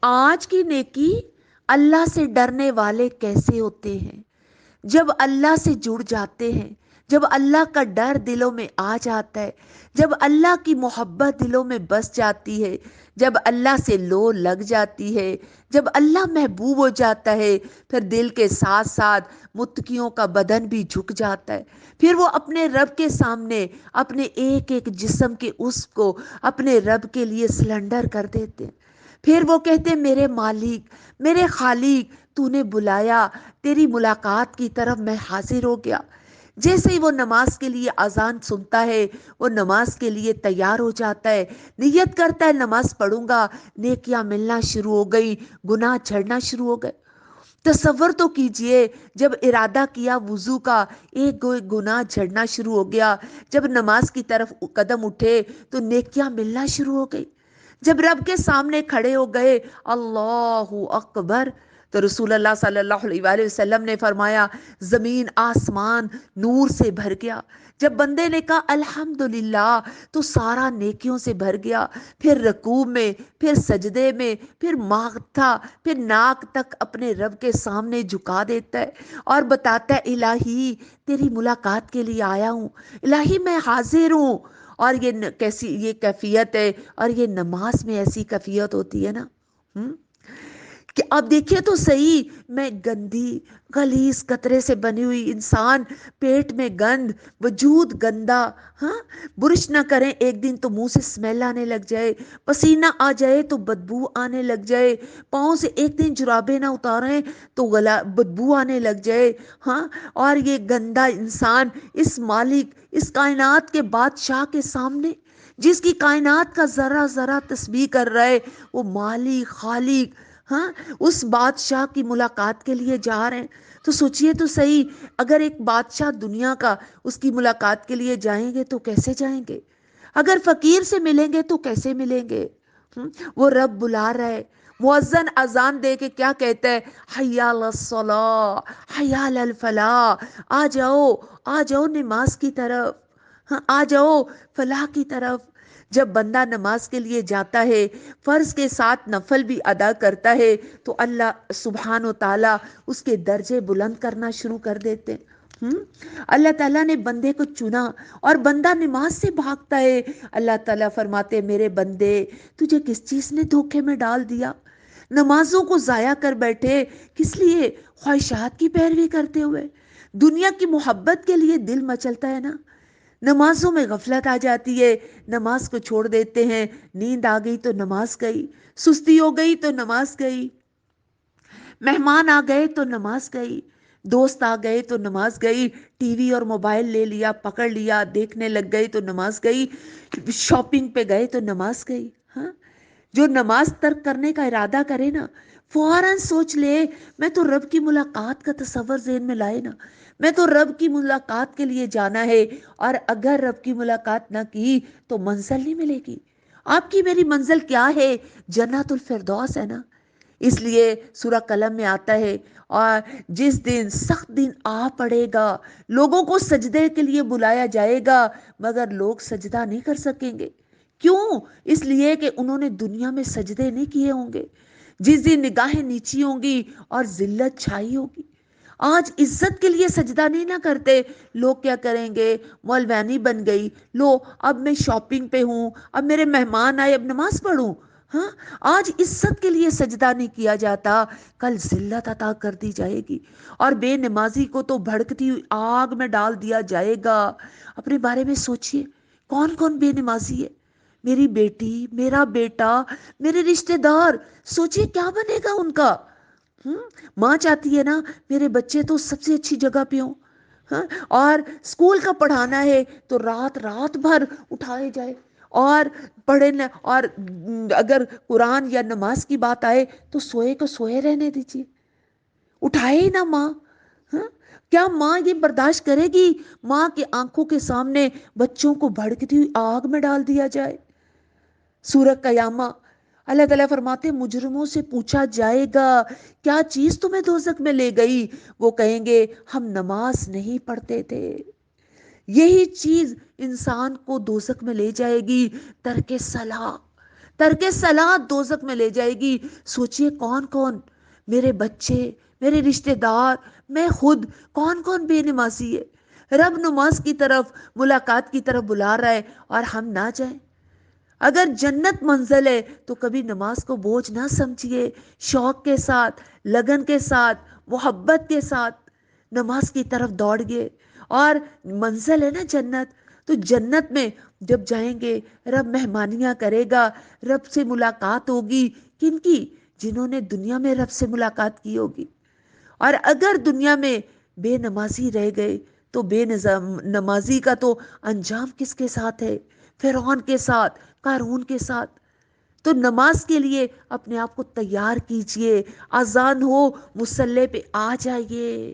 آج کی نیکی اللہ سے ڈرنے والے کیسے ہوتے ہیں؟ جب اللہ سے جڑ جاتے ہیں، جب اللہ کا ڈر دلوں میں آ جاتا ہے، جب اللہ کی محبت دلوں میں بس جاتی ہے، جب اللہ سے لو لگ جاتی ہے، جب اللہ محبوب ہو جاتا ہے، پھر دل کے ساتھ ساتھ متقیوں کا بدن بھی جھک جاتا ہے۔ پھر وہ اپنے رب کے سامنے اپنے ایک ایک جسم کے اس کو اپنے رب کے لیے سلنڈر کر دیتے ہیں۔ پھر وہ کہتے ہیں، میرے مالک، میرے خالق، تو نے بلایا، تیری ملاقات کی طرف میں حاضر ہو گیا۔ جیسے ہی وہ نماز کے لیے اذان سنتا ہے، وہ نماز کے لیے تیار ہو جاتا ہے، نیت کرتا ہے نماز پڑھوں گا، نیکیاں ملنا شروع ہو گئی، گناہ جھڑنا شروع ہو گئے۔ تصور تو کیجئے، جب ارادہ کیا وضو کا، ایک گناہ جھڑنا شروع ہو گیا۔ جب نماز کی طرف قدم اٹھے تو نیکیاں ملنا شروع ہو گئی۔ جب رب کے سامنے کھڑے ہو گئے، اللہ اکبر، تو رسول اللہ صلی اللہ علیہ وآلہ وسلم نے فرمایا، زمین آسمان نور سے بھر گیا۔ جب بندے نے کہا الحمدللہ، تو سارا نیکیوں سے بھر گیا۔ پھر رکوع میں، پھر سجدے میں، پھر ماتھا، پھر ناک تک اپنے رب کے سامنے جھکا دیتا ہے اور بتاتا ہے، الہی تیری ملاقات کے لیے آیا ہوں، الہی میں حاضر ہوں۔ اور یہ کیسی یہ کیفیت ہے، اور یہ نماز میں ایسی کیفیت ہوتی ہے نا، کہ اب دیکھیے تو صحیح، میں گندی غلیظ قطرے سے بنی ہوئی انسان، پیٹ میں گند، وجود گندا، ہاں، برش نہ کریں ایک دن تو منہ سے اسمیل آنے لگ جائے، پسینہ آ جائے تو بدبو آنے لگ جائے، پاؤں سے ایک دن جرابیں نہ اتاریں تو گلا بدبو آنے لگ جائے، ہاں۔ اور یہ گندا انسان اس مالک، اس کائنات کے بادشاہ کے سامنے، جس کی کائنات کا ذرہ ذرہ تسبیح کر رہا ہے، وہ مالک خالق، ہاں، اس بادشاہ کی ملاقات کے لیے جا رہے ہیں۔ تو سوچئے تو صحیح، اگر ایک بادشاہ دنیا کا اس کی ملاقات کے لیے جائیں گے تو کیسے جائیں گے؟ اگر فقیر سے ملیں گے تو کیسے ملیں گے؟ وہ رب بلا رہا ہے، مؤذن اذان دے کے کیا کہتا ہے؟ حی علی الصلاۃ، حی علی الفلاح، آ جاؤ، آ جاؤ نماز کی طرف، ہاں، آ جاؤ فلاح کی طرف۔ جب بندہ نماز کے لیے جاتا ہے، فرض کے ساتھ نفل بھی ادا کرتا ہے، تو اللہ سبحانہ و تعالیٰ اس کے درجے بلند کرنا شروع کر دیتے ہیں۔ اللہ تعالیٰ نے بندے کو چنا اور بندہ نماز سے بھاگتا ہے۔ اللہ تعالیٰ فرماتے، میرے بندے، تجھے کس چیز نے دھوکے میں ڈال دیا؟ نمازوں کو ضائع کر بیٹھے، کس لیے؟ خواہشات کی پیروی کرتے ہوئے۔ دنیا کی محبت کے لیے دل مچلتا ہے نا، نمازوں میں غفلت آ جاتی ہے، نماز کو چھوڑ دیتے ہیں، نیند آ گئی تو نماز گئی، سستی ہو گئی تو نماز گئی، مہمان آ گئے تو نماز گئی، دوست آ گئے تو نماز گئی، ٹی وی اور موبائل لے لیا، پکڑ لیا، دیکھنے لگ گئے تو نماز گئی، شاپنگ پہ گئے تو نماز گئی، ہاں۔ جو نماز ترک کرنے کا ارادہ کرے نا، فوراً سوچ لے، میں تو رب کی ملاقات کا تصور ذہن میں لائے نا، میں تو رب کی ملاقات کے لیے جانا ہے، اور اگر رب کی ملاقات نہ کی تو منزل نہیں ملے گی۔ آپ کی میری منزل کیا ہے؟ جنت الفردوس ہے نا۔ اس لیے سورہ قلم میں آتا ہے، اور جس دن سخت دن آ پڑے گا، لوگوں کو سجدے کے لیے بلایا جائے گا، مگر لوگ سجدہ نہیں کر سکیں گے۔ کیوں؟ اس لیے کہ انہوں نے دنیا میں سجدے نہیں کیے ہوں گے۔ جس دن نگاہیں نیچی ہوں گی اور ذلت چھائی ہوگی۔ آج عزت کے لیے سجدہ نہیں نہ کرتے، لوگ کیا کریں گے؟ مولوانی بن گئی، لو اب میں شاپنگ پہ ہوں، اب میرے مہمان آئے، اب نماز پڑھوں، ہاں۔ آج عزت کے لیے سجدہ نہیں کیا جاتا، کل ذلت عطا کر دی جائے گی، اور بے نمازی کو تو بھڑکتی ہوئی آگ میں ڈال دیا جائے گا۔ اپنے بارے میں سوچئے، کون کون بے نمازی ہے؟ میری بیٹی، میرا بیٹا، میرے رشتہ دار، سوچئے کیا بنے گا ان کا؟ ماں چاہتی ہے نا میرے بچے تو سب سے اچھی جگہ پہ ہوں، ہاں، اور اسکول کا پڑھانا ہے تو رات رات بھر اٹھائے جائے اور پڑھے نہ، اور اگر قرآن یا نماز کی بات آئے تو سوئے کو سوئے رہنے دیجیے، اٹھائے ہی نہ ماں، ہاں۔ کیا ماں یہ برداشت کرے گی ماں کے آنکھوں کے سامنے بچوں کو بھڑکتی ہوئی آگ میں ڈال دیا جائے؟ سورہ قیامہ اللہ تعالیٰ فرماتے، مجرموں سے پوچھا جائے گا، کیا چیز تمہیں دوزخ میں لے گئی؟ وہ کہیں گے، ہم نماز نہیں پڑھتے تھے۔ یہی چیز انسان کو دوزخ میں لے جائے گی، ترک صلاح، ترک صلاۃ دوزخ میں لے جائے گی۔ سوچئے کون کون، میرے بچے، میرے رشتے دار، میں خود، کون کون بے نمازی ہے۔ رب نماز کی طرف، ملاقات کی طرف بلا رہا ہے اور ہم نہ جائیں۔ اگر جنت منزل ہے تو کبھی نماز کو بوجھ نہ سمجھیے، شوق کے ساتھ، لگن کے ساتھ، محبت کے ساتھ نماز کی طرف دوڑیے۔ اور منزل ہے نا جنت، تو جنت میں جب جائیں گے رب مہمانیاں کرے گا، رب سے ملاقات ہوگی۔ کن کی؟ جنہوں نے دنیا میں رب سے ملاقات کی ہوگی۔ اور اگر دنیا میں بے نمازی رہ گئے تو نمازی کا تو انجام کس کے ساتھ ہے؟ فرعون کے ساتھ، قارون کے ساتھ۔ تو نماز کے لیے اپنے آپ کو تیار کیجئے، اذان ہو مصلی پہ آ جائیے۔